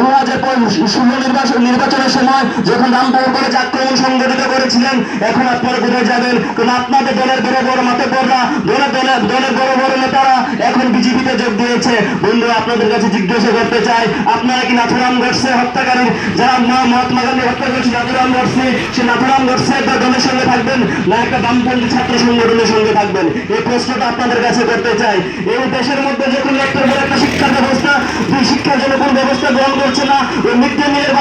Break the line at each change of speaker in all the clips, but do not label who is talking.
2016 নির্বাচনের সময় যখন রামপুর করে আক্রমণ সংগঠিত করেছিলেন, এখন আপনারা কোথায় যাবেন? কারণ আপনাদের দলের বড় বড় মাতব্বররা, দলের বড় বড় নেতারা এখন বিজেপিতে যোগ দিয়েছে। বন্ধু, আপনাদের কাছে জিজ্ঞাসা করতে চাই, আপনারা কি নাথুরাম গডসে হত্যাকারীর, যারা মহাত্মা গান্ধী হত্যা করেছে নাথুরাম গডসে, সে নাথুরাম গডসে একটা দলের সঙ্গে থাকবেন, না একটা বামপন্থী ছাত্র সংগঠনের সঙ্গে থাকবেন? এই প্রশ্নটা আপনাদের কাছে করতে চাই। এই দেশের মধ্যে যখন একটা বড় একটা শিক্ষা ব্যবস্থা, শিক্ষার জন্য কোন ব্যবস্থা গ্রহণ করছে না, ওই মিড ডে মিলের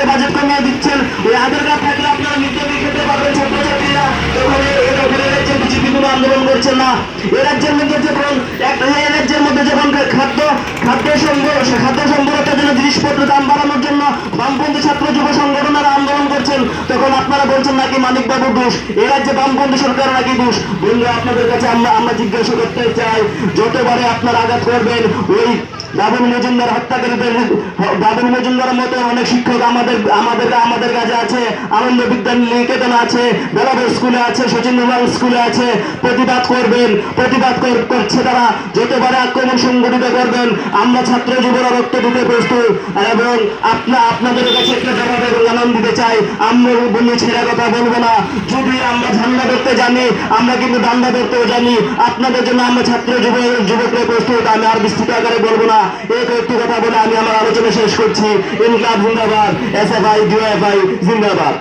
বাজেট কমিয়ে দিচ্ছেন। ওই আধার কার্ড থাকলে আপনারা মিড ডে মিল খেতে পারবেন ছাত্রছাত্রীরা। তখন এই রাজ্যে বিজেপি কোনো আন্দোলন করছে না। এই রাজ্যের মধ্যে যখন খাদ্য সম্বলতার জন্য জিনিসপত্র দাম বাড়ানোর জন্য বামপন্থী ছাত্র যুব সংগঠনেরা আন্দোলন করছেন, তখন আপনারা বলছেন নাকি মানিকবাবুর দোষ, এই রাজ্যে বামপন্থী সরকার নাকি দোষ। বন্ধু, আপনাদের কাছে আমরা জিজ্ঞাসা করতে চাই, যতবারে আপনারা আঘাত করবেন ওই বাবুল মজুমদার হত্যাকারীদের, বাবুল মজুমদারের মতো অনেক শিক্ষক আমাদের কাছে আছে, আনন্দ বিজ্ঞান নিকেতন আছে, বেলাবের স্কুলে আছে, সচিন স্কুলে আছে। প্রতিবাদ করছে তারা, যতবারে আক্রমণ সংগঠিত করবেন আমরা ছাত্র যুবরা রক্ত দিতে প্রস্তুত। এবং আপনাদের কাছে একটা জানান দিতে চাই, আমরা বন্ধু ছেড়ে কথা বলবো না। যদি আমরা ঝান্ডা ধরতে জানি, আমরা কিন্তু দান্ডা ধরতেও জানি। আপনাদের জন্য আমরা ছাত্র যুবকরা প্রস্তুত। আমি আর বিস্তৃত আকারে বলবো না, এই কয়েকটি কথা বলে আমি আমার আলোচনা শেষ করছি। ইনকলাব জিন্দাবাদ, এসএফআই, ডিওএফআই জিন্দাবাদ।